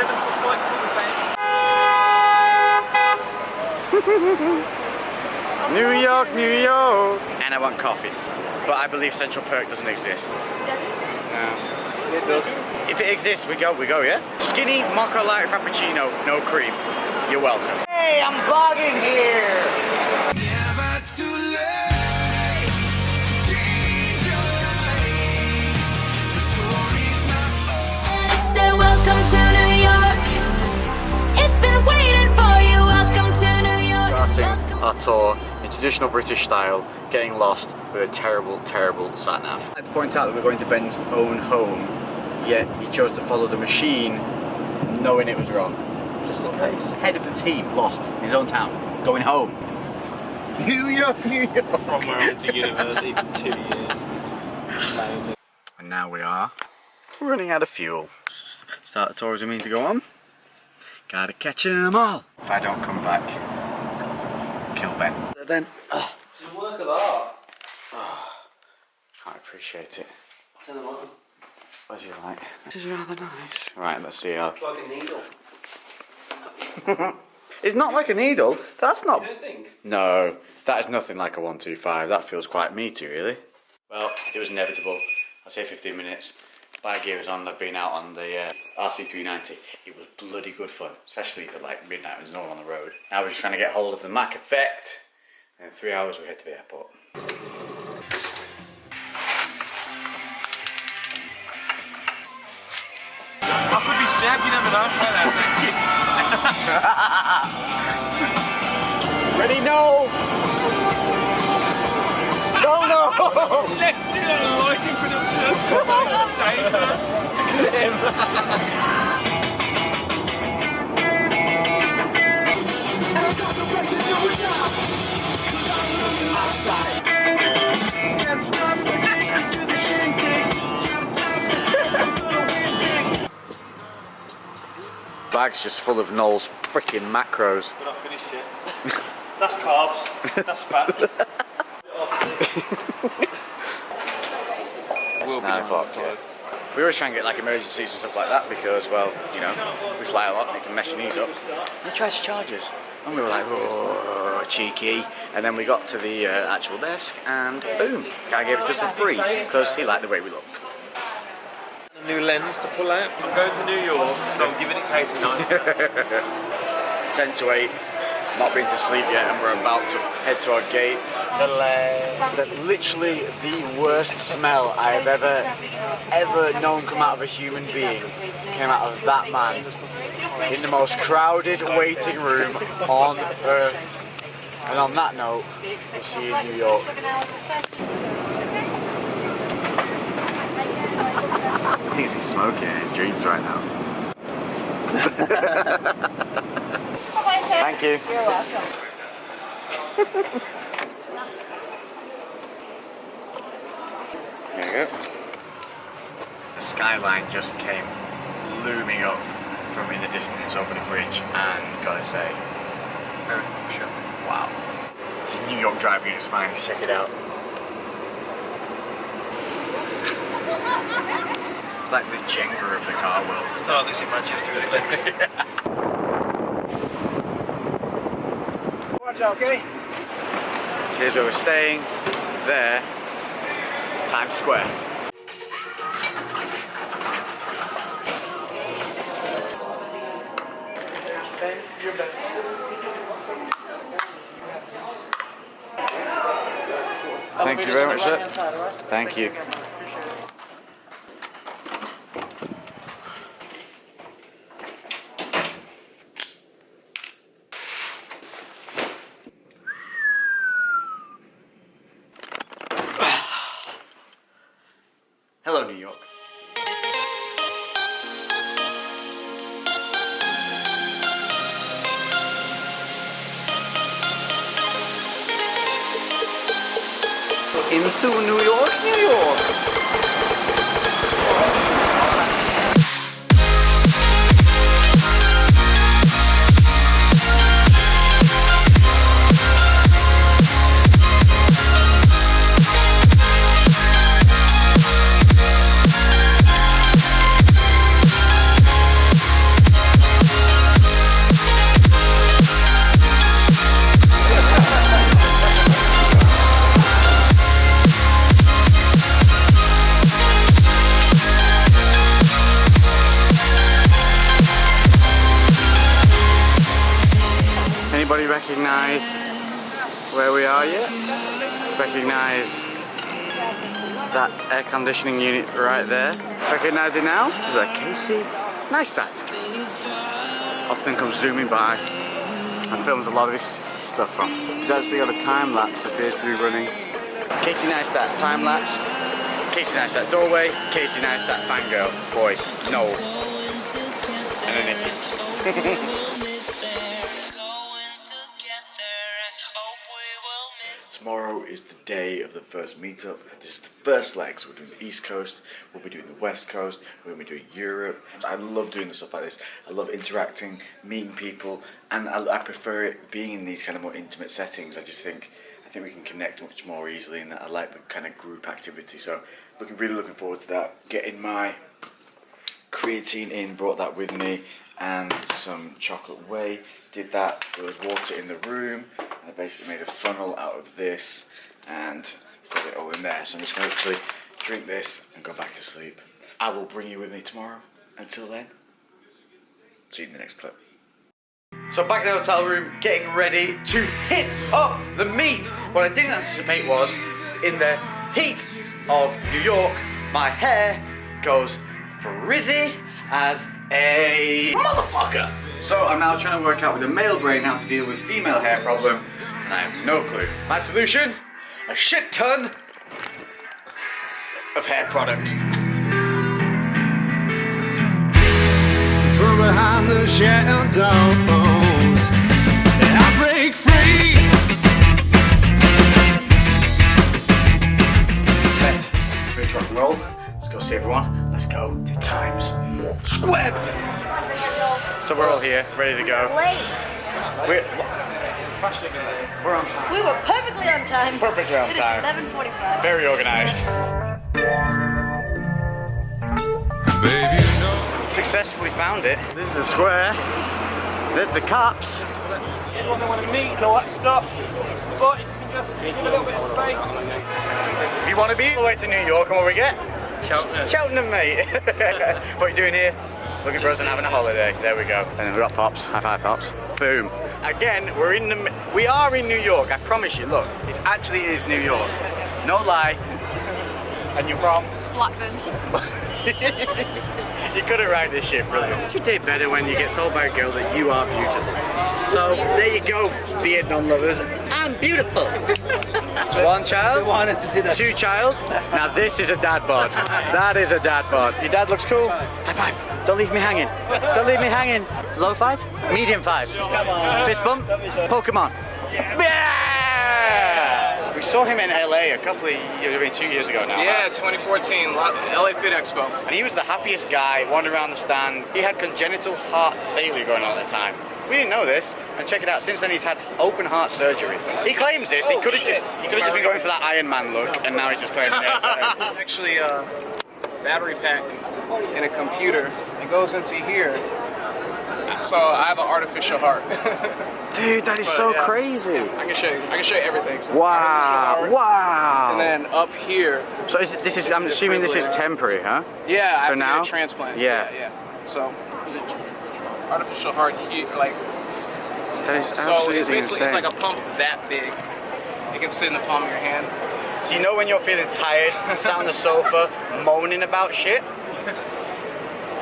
7 push bikes all the same. New York, New York! And I want coffee. But I believe Central Perk doesn't exist. Does it? No. It does. If it exists, we go, yeah? Skinny mocha light frappuccino, no cream. You're welcome. Hey, I'm vlogging here! Never too late to change your life. The story's not over. Say welcome to New York. It's been waiting for you. Welcome to New York. Starting our tour in traditional British style, getting lost with a terrible, terrible sat-nav. I'd like to point out that we're going to Ben's own home, yet he chose to follow the machine knowing it was wrong. Just in case. Head of the team, lost in his own town, going home. New York, New York! From where I went to university for 2 years. Amazing. And now we are running out of fuel. Start the tour as we mean to go on. Gotta catch 'em all. If I don't come back, kill Ben. Then, It's a work of art. can't appreciate it. Turn them on. What do you like? This is rather nice. Right, let's see how. It's like a needle. It's not like a needle. That's not. You don't think? No, that is nothing like a 125. That feels quite meaty, really. Well, it was inevitable. I say 15 minutes. Bike gear was on. I've been out on the RC390. It was bloody good fun, especially at like midnight when there's no one on the road. Now we're just trying to get hold of the Mac effect. And in 3 hours we head to the airport. I could be Seb, you never know. Ready? No! No! Let's do that lighting production. Stay there. Look at him. Bag's just full of Noel's freaking macros. We're not finished yet. That's carbs. That's fat. It's 9 o'clock, yeah. We always try and get like emergency seats and stuff like that because, well, you know, we fly a lot, you can mess your knees up. They tried to charge us, and we were like, oh, cheeky. And then we got to the actual desk, and boom, guy gave it to us for free because he liked the way we looked. A new lens to pull out. I'm going to New York, so I'm giving it Casey nice. 10 to 8, not been to sleep yet, and we're about to head to our gate. Literally the worst smell I have ever known come out of a human being came out of that man in the most crowded waiting room on earth. And on that note, we'll see you in New York. I think he's smoking in his dreams right now. Thank you. You're welcome. There you go. The skyline just came looming up from in the distance over the bridge, and gotta say, very cool shot. Wow. This is New York driving at its finest, check it out. It's like the Jenga of the car world. Oh, this in Manchester, is it, Lex? Watch out, okay? So here's where we're staying. There, Times Square. Thank you very much, sir. Thank you. Hello, New York. Into New York, New York. recognise where we are yet? Recognise that air conditioning unit right there. Recognise it now? Is that Casey Neistat? Often comes zooming by and films a lot of his stuff from. He's actually got a time lapse, appears to be running. Casey Neistat time lapse. Casey Neistat doorway. Casey Neistat fangirl. Boy, no. And an image. Tomorrow is the day of the first meetup. This is the first leg, so we're doing the East Coast, we'll be doing the West Coast, we're going to be doing Europe. I love doing the stuff like this. I love interacting, meeting people, and I prefer it being in these kind of more intimate settings. I think we can connect much more easily, and I like the kind of group activity. So really looking forward to that. Getting my creatine in, brought that with me, and some chocolate whey. Did that. There was water in the room, and I basically made a funnel out of this and put it all in there. So I'm just going to actually drink this and go back to sleep. I will bring you with me tomorrow. Until then, see you in the next clip. So back in the hotel room, getting ready to hit up the meet. What I didn't anticipate was, in the heat of New York, my hair goes frizzy as a motherfucker. So I'm now trying to work out with a male brain how to deal with female hair problem, and I have no clue. My solution? A shit ton of hair product. From behind the shadows, I break free. Set, ready to rock and roll. Let's go see everyone. Let's go to Times Square. So we're all here, ready to go. Late. We're on time. We were perfectly on time. Perfectly on time. It is 11:45. Very organised. Baby, no. Successfully found it. This is the square. There's the cops. It doesn't want to meet, no that stuff. But you can just give a little bit of space. If you want to be all the way to New York, and what we get? Cheltenham. Cheltenham, mate. What are you doing here? Looking for us and having a holiday. There we go. And then we've got Pops. High five, Pops. Boom. Again, we are in New York. I promise you. Look, it actually is New York. No lie. And you're from? Blackburn. You couldn't write this shit, brilliant. You did better when you get told by a girl that you are beautiful. So there you go, beard non-lovers. I'm beautiful. One child, wanted to see that. two child. Now this is a dad bod. That is a dad bod. Your dad looks cool. High five. Don't leave me hanging. Don't leave me hanging. Low five? Medium five. Fist bump? Pokemon. Yeah! We saw him in LA a couple of years, I mean 2 years ago now. Yeah, 2014, LA Fit Expo. And he was the happiest guy, wandering around the stand. He had congenital heart failure going on at the time. We didn't know this, and check it out, since then he's had open heart surgery. He claims this, he could have just been going for that Iron Man look, and now he's just claiming it. Actually, battery pack in a computer. It goes into here. So I have an artificial heart. Dude, that is But, so yeah. crazy. I can show you everything. So Wow, artificial heart, wow. And then up here. So I'm assuming this is temporary, huh? Yeah, I have For to now? get a transplant. Yeah. Yeah. So artificial heart here, like. That is So absolutely it's basically insane. it's like a pump that big. It can sit in the palm of your hand. So you know when you're feeling tired, sat on the sofa, moaning about shit?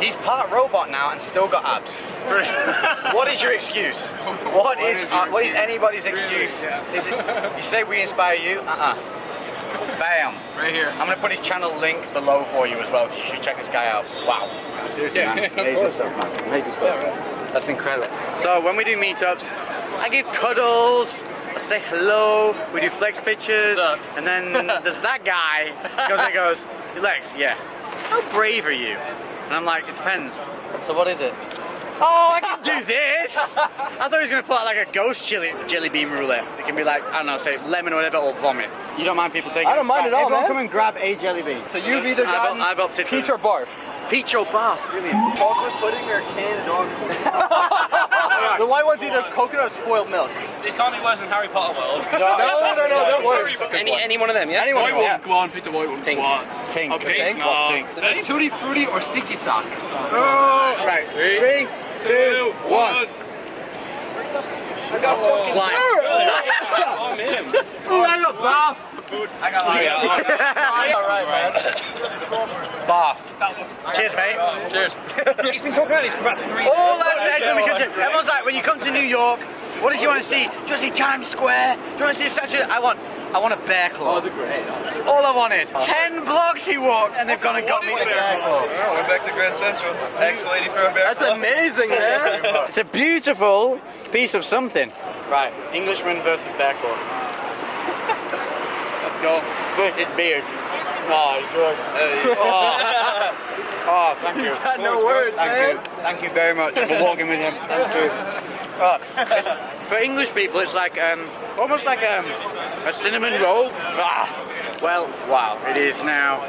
He's part robot now and still got abs. What is your excuse? What is anybody's excuse? Is it, you say we inspire you? Bam. Right here. I'm gonna put his channel link below for you as well, because you should check this guy out. Wow. Seriously, man. Amazing stuff, man. Amazing stuff. That's incredible. So when we do meetups, I give cuddles, I say hello, we do flex pictures, and then there's that guy who goes, Lex, yeah, how brave are you? And I'm like, it depends. So what is it? Oh, I can do this! I thought he was going to put out like a ghost jelly bean roulette. It can be like, I don't know, say lemon or whatever, or vomit. You don't mind people taking I don't mind at all, Everyone man. come and grab a jelly bean. So you've either gotten I've opted peach for or barf. peach or barf, brilliant. Chocolate pudding or canned dog food? The white one's either coconut or spoiled milk. This can't be worse than Harry Potter World. No, they're worse. Any one of them, yeah? Anyone, yeah. Go on, pick the white one. Pink. Pink. Oh, pink. What's pink? There's Tutti Frutti or Sticky Sock. Right, 3, 2, 1. I'm him. Oh, I got bath. I got Alright, man. Bath. Cheers, mate. Cheers. He's been talking about this for about 3 years. All that said, when we come to, everyone's like, when you come to New York, what does you want to see? Do you want to see Times Square? Do you want to see a statue? I want a bear claw. That was a great. All I wanted. 10 blocks he walked, and they've gone and got me a bear claw. Oh, we're back to Grand Central. Ex-lady for a bear. That's amazing, man. It's a beautiful piece of something. Right, Englishman versus bear claw. Let's go. Versus beard. Oh, he's good. Oh, thank you. He's got no words, man. Thank you very much for walking with him. Thank you. For English people, it's like almost like a cinnamon roll. Well, wow, it is now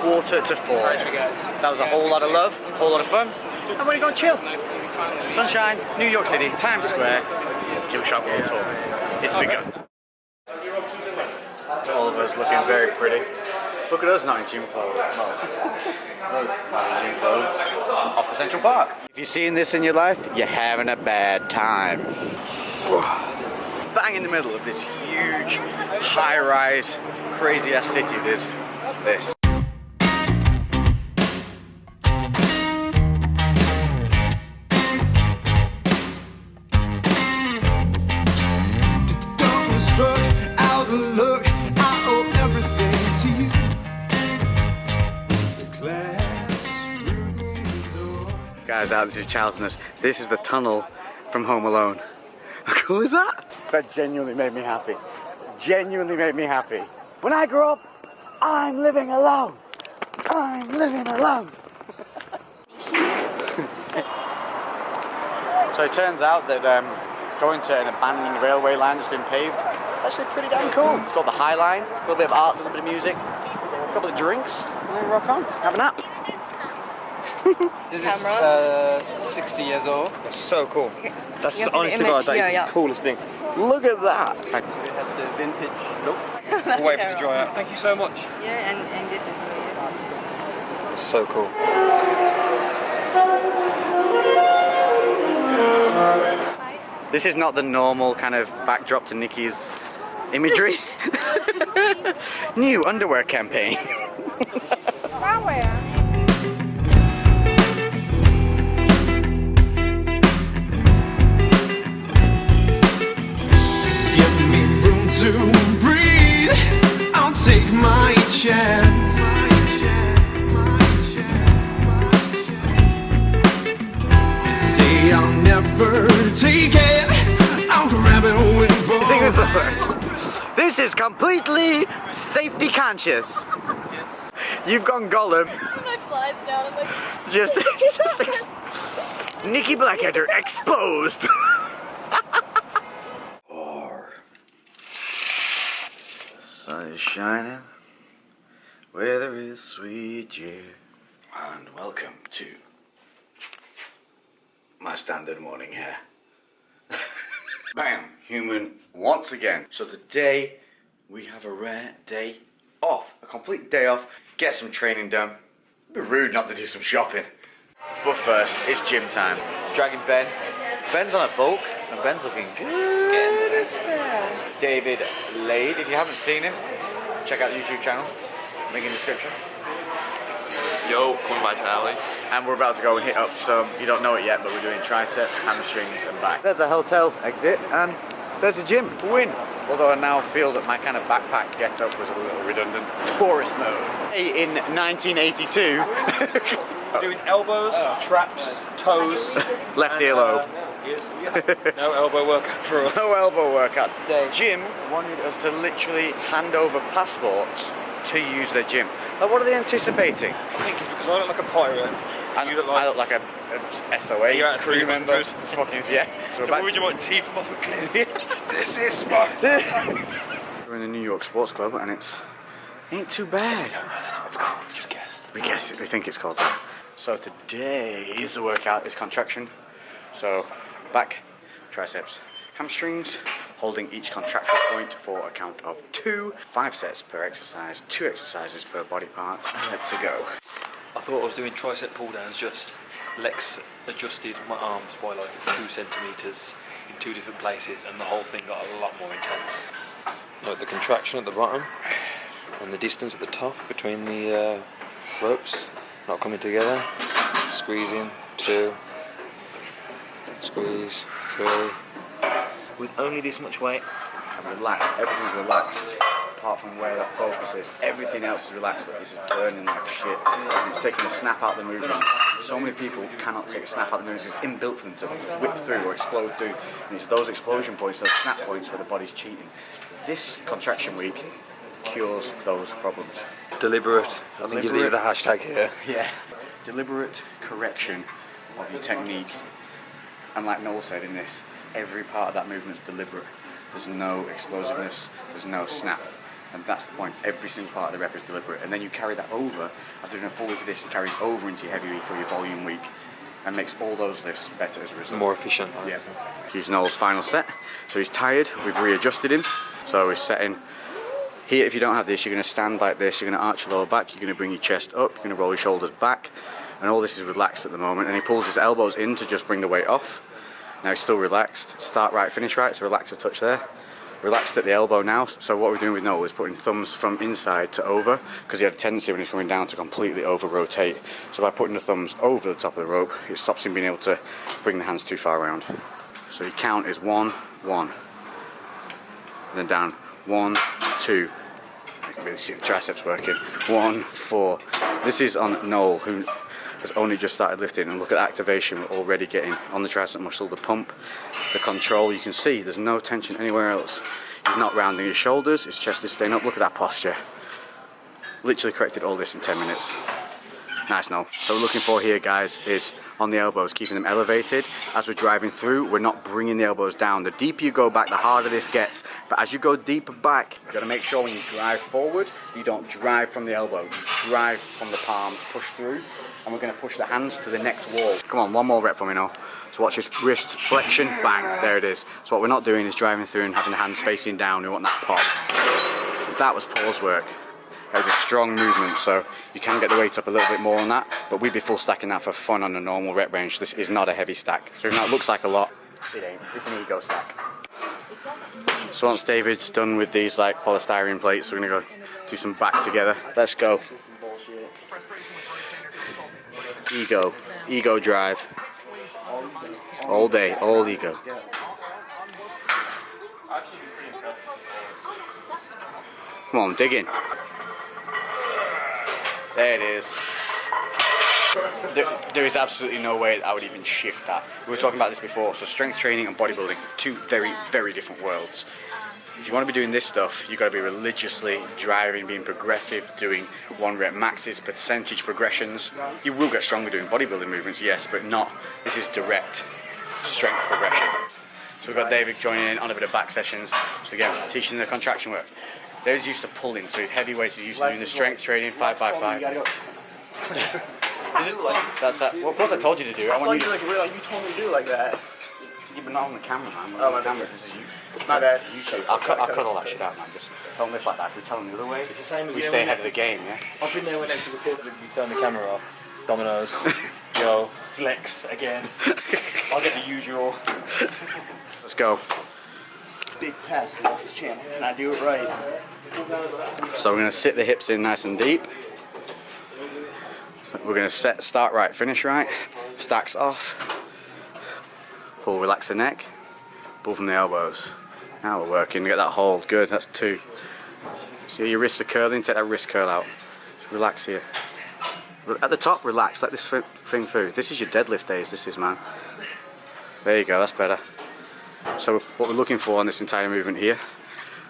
3:45. That was a whole lot of love, a whole lot of fun, and we're going to chill. Sunshine, New York City, Times Square, Gym Shop World Tour. It's begun. All of us looking very pretty. Look at us not in gym clothes. Well, us not in gym clothes. Off the Central Park. If you're seeing this in your life, you're having a bad time. Bang in the middle of this huge, high-rise, crazy-ass city, there's this. Struck out of luck, I owe everything to you. The classroom door. Guys, this is childness. This is the tunnel from Home Alone. How cool is that? That genuinely made me happy. Genuinely made me happy. When I grow up, I'm living alone. I'm living alone. So it turns out that going to an abandoned railway line that's been paved is actually pretty damn cool. It's called the High Line. A little bit of art, a little bit of music, a couple of drinks, and then rock on. Have a nap. This is 60 years old. That's so cool. That's honestly God, that is the coolest thing. Look at that. It has the vintage look. We'll wait for it to dry out. Thank you so much. Yeah, and this is for you. It's so cool. This is not the normal kind of backdrop to Nikki's imagery. New underwear campaign. Give me room to breathe. I'll take my chance. Say I'll never take it. I'll grab it with both. This is completely safety conscious. You've gone Gollum. My flies down. I'm like, Just Nikki Blackadder exposed. Sun is shining where there is sweet cheer. And welcome to my standard morning hair. Bam! Human once again. So today we have a rare day off. A complete day off. Get some training done. It'd be rude not to do some shopping. But first, it's gym time. Dragging Ben. Ben's on a bulk, and Ben's looking good. David Lade. If you haven't seen him, check out the YouTube channel. Link in the description. Yo, come by Charlie. And we're about to go and hit up some, you don't know it yet, but we're doing triceps, hamstrings and back. There's a hotel exit and there's a gym. Win. Although I now feel that my kind of backpack get-up was a little redundant. Tourist mode. In 1982. Doing elbows, traps, toes. Left earlobe. No elbow workout for us. No elbow workout today. Gym wanted us to literally hand over passports to use their gym. Like, what are they anticipating? I think it's because I look like a pirate. And You look I look like a SOA You're at crew member. Fucking yeah. So Don't worry, you might teep them off a cliff. This is Sparta. We're in the New York Sports Club and ain't too bad. That's what it's called. Just guessed. We guess it. We think it's called that. So today's workout is contraction. So back, triceps, hamstrings, holding each contraction point for a count of 2. 5 sets per exercise, 2 exercises per body part. Let's go. I thought I was doing tricep pull downs, just Lex adjusted my arms by like 2 centimetres in 2 different places, and the whole thing got a lot more intense. Note the contraction at the bottom and the distance at the top between the ropes not coming together. Squeezing, 2, squeeze, 3. With only this much weight. I'm relaxed, everything's relaxed. Apart from where that focus is, everything else is relaxed, but this is burning like shit. And it's taking a snap out of the movement. So many people cannot take a snap out of the movement. It's inbuilt for them to whip through or explode through. And it's those explosion points, those snap points where the body's cheating. This contraction week cures those problems. Deliberate. I think is the hashtag here. Yeah. Deliberate correction of your technique. And like Noel said in this, every part of that movement is deliberate. There's no explosiveness, there's no snap. And that's the point. Every single part of the rep is deliberate. And then you carry that over, after doing a full week of this, you carry it over into your heavy week or your volume week, and makes all those lifts better as a result. More efficient. Yeah. Here's Noel's final set. So he's tired, we've readjusted him. So we're setting here. If you don't have this, you're going to stand like this, you're going to arch your lower back, you're going to bring your chest up, you're going to roll your shoulders back, and all this is relaxed at the moment. And he pulls his elbows in to just bring the weight off. Now he's still relaxed. Start right, finish right, so relax a touch there. Relaxed at the elbow now, so what we're doing with Noel is putting thumbs from inside to over, because he had a tendency when he's coming down to completely over rotate. So by putting the thumbs over the top of the rope, it stops him being able to bring the hands too far around. So your count is 1, 1. And then down, 1, 2. You can really see the triceps working. 1, 4. This is on Noel, who has only just started lifting, and look at the activation we're already getting on the tricep muscle, the pump, the control. You can see there's no tension anywhere else. He's not rounding his shoulders, his chest is staying up. Look at that posture. Literally corrected all this in 10 minutes. Nice, Noel. So what we're looking for here, guys, is on the elbows, keeping them elevated. As we're driving through, we're not bringing the elbows down. The deeper you go back, the harder this gets. But as you go deeper back, you've got to make sure when you drive forward, you don't drive from the elbow. You drive from the palms, push through. And we're going to push the hands to the next wall. Come on, one more rep for me now. So watch this wrist flexion, bang, there it is. So what we're not doing is driving through and having the hands facing down. We want that pop. That was pause work. That was a strong movement, so you can get the weight up a little bit more on that, but we'd be full stacking that for fun on a normal rep range. This is not a heavy stack. So even though it looks like a lot, it ain't. It's an ego stack. So once David's done with these like polystyrene plates, we're going to go do some back together. Let's go. Ego drive. All day, all ego. Come on, dig in. There it is. There is absolutely no way that I would even shift that. We were talking about this before, so strength training and bodybuilding, 2 very, very different worlds. If you want to be doing this stuff, you've got to be religiously driving, being progressive, doing 1 rep maxes, percentage progressions. You will get stronger doing bodybuilding movements, yes, but not. This is direct strength progression. So we've got David joining in on a bit of back sessions. So again, teaching the contraction work. David's used to pulling, so his heavy weights is used to doing the strength training 5x5. That's that. Well, of course I told you to do it. I want you to you told me to do it like that. Yeah, but not on the camera, man. Oh, my camera. This is you. My bad. YouTube. I'll cut all that shit out, man. Just don't lift like that. If we tell them the other way, It's the same as we stay ahead of the game, yeah? I've been there when next to record with you turn the camera off. Dominoes. Yo, it's Lex again. I'll get the usual. Let's go. Big test, Lex channel. Can I do it right? So we're going to sit the hips in nice and deep. So we're going to start right, finish right. Stacks off. Pull, relax the neck. Pull from the elbows. Now we're working. Get that hold. Good. That's 2. See your wrists are curling. Take that wrist curl out. Just relax here. At the top, relax. Let this thing through. This is your deadlift days. This is, man. There you go. That's better. So what we're looking for on this entire movement here.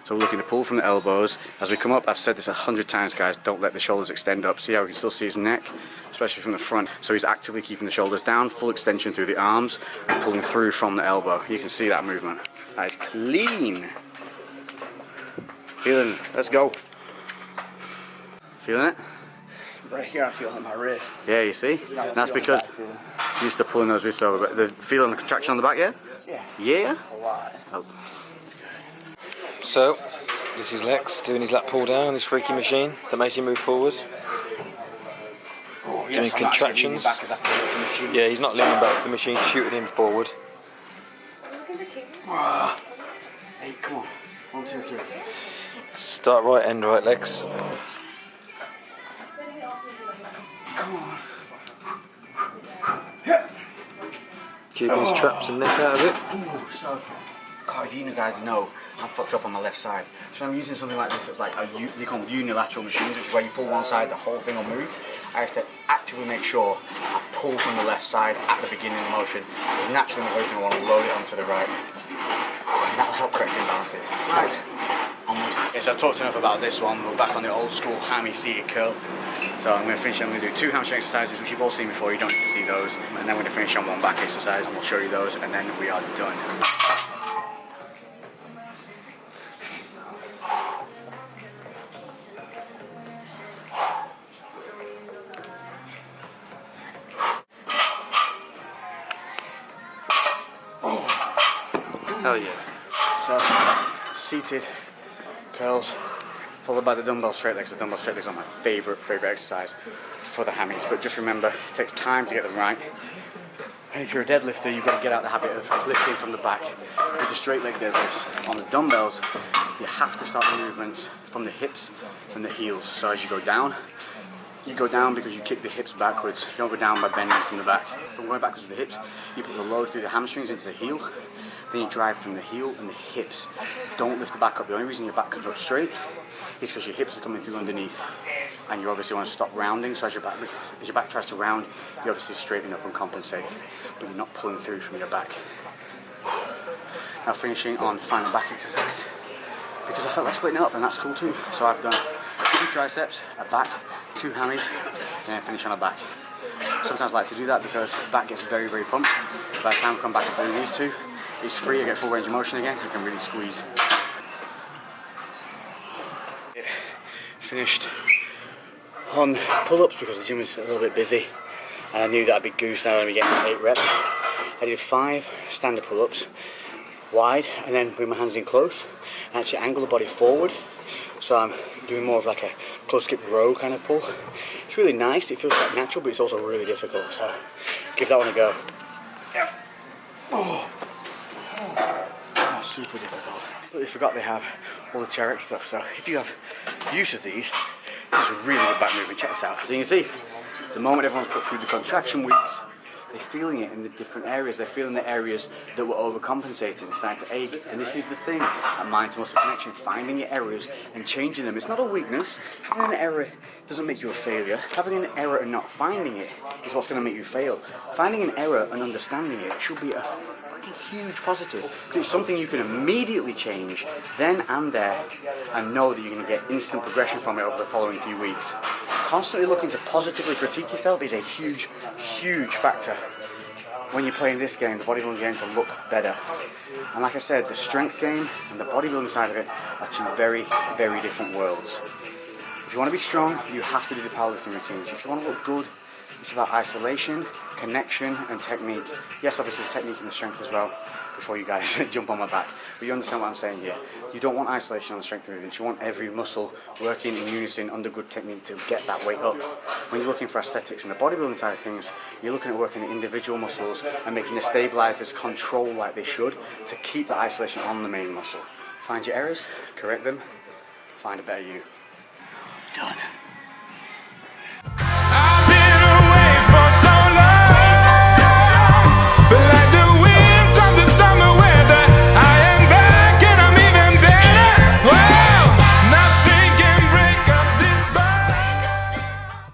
So we're looking to pull from the elbows. As we come up, I've said this 100 times, guys. Don't let the shoulders extend up. See how we can still see his neck, especially from the front. So he's actively keeping the shoulders down, full extension through the arms, and pulling through from the elbow. You can see that movement. That is clean. Feeling it. Let's go. Feeling it? Right here, I'm feeling my wrist. Yeah, you see? And that's because you're used to pulling those wrists over. But the feeling the contraction on the back, yeah? Yeah. Yeah? A lot. Oh. So, this is Lex doing his lat pull down on this freaky machine that makes him move forward. Oh, Doing contractions. Yeah, he's not leaning back, the machine's shooting him forward. 8, come on. 1, 2, 3. Start right, end right, Lex. Come on. Keeping his traps and neck out of it. God, if you guys know, I'm fucked up on the left side. So I'm using something like this that's like they call them unilateral machines, which is where you pull one side, the whole thing will move. I have to actively make sure I pull from the left side at the beginning of the motion, because naturally my going to want to load it onto the right. And that'll help correct imbalances. Right, onward. Yes, I've talked enough about this one. We're back on the old school hammy seated curl. So I'm going to finish, I'm going to do 2 hamstring exercises, which you've all seen before, you don't need to see those. And then we're going to finish on 1 back exercise, and we'll show you those, and then we are done. Hell yeah. So, seated curls, followed by the dumbbell straight legs. The dumbbell straight legs are my favourite exercise for the hammies, but just remember, it takes time to get them right. And if you're a deadlifter, you've got to get out the habit of lifting from the back. With the straight leg deadlifts, on the dumbbells, you have to start the movements from the hips and the heels. So as you go down because you kick the hips backwards. You don't go down by bending from the back. From going backwards with the hips, you put the load through the hamstrings into the heel. Then you drive from the heel and the hips. Don't lift the back up. The only reason your back comes up straight is because your hips are coming through underneath. And you obviously want to stop rounding, so as your back tries to round, you obviously straighten up and compensate, but you're not pulling through from your back. Now finishing on final back exercise, because I felt like splitting it up, and that's cool too. So I've done 2 triceps, a back, 2 hammies, and then finish on a back. Sometimes I like to do that because the back gets very, very pumped. By the time I come back and do these 2, it's free, I get full range of motion again, I can really squeeze. Finished on pull-ups because the gym was a little bit busy and I knew that I'd be goose now and be getting 8 reps. I did 5 standard pull-ups wide and then with my hands in close and actually angle the body forward, so I'm doing more of like a close skip row kind of pull. It's really nice, it feels quite natural, but it's also really difficult, so give that one a go. Yeah. Oh, super difficult. But they forgot they have all the TRX stuff, so if you have use of these, this is a really good back movement. Check this out. So you can see, the moment everyone's put through the contraction weeks, they're feeling it in the different areas. They're feeling the areas that were overcompensating. They're starting to ache. And this is the thing, a mind-to-muscle connection, finding your errors and changing them. It's not a weakness. Having an error doesn't make you a failure. Having an error and not finding it is what's going to make you fail. Finding an error and understanding it should be a huge positive, because it's something you can immediately change then and there and know that you're going to get instant progression from it over the following few weeks. Constantly looking to positively critique yourself is a huge factor when you're playing this game, the bodybuilding game, to look better. And like I said, the strength game and the bodybuilding side of it are 2 very, very different worlds. If you want to be strong, you have to do the powerlifting routines. If you want to look good, it's about isolation, connection and technique. Yes, obviously there's technique and the strength as well, before you guys jump on my back. But you understand what I'm saying here. You don't want isolation on the strength movements. You want every muscle working in unison under good technique to get that weight up. When you're looking for aesthetics in the bodybuilding side of things, you're looking at working the individual muscles and making the stabilizers control like they should to keep the isolation on the main muscle. Find your errors, correct them, find a better you. Done.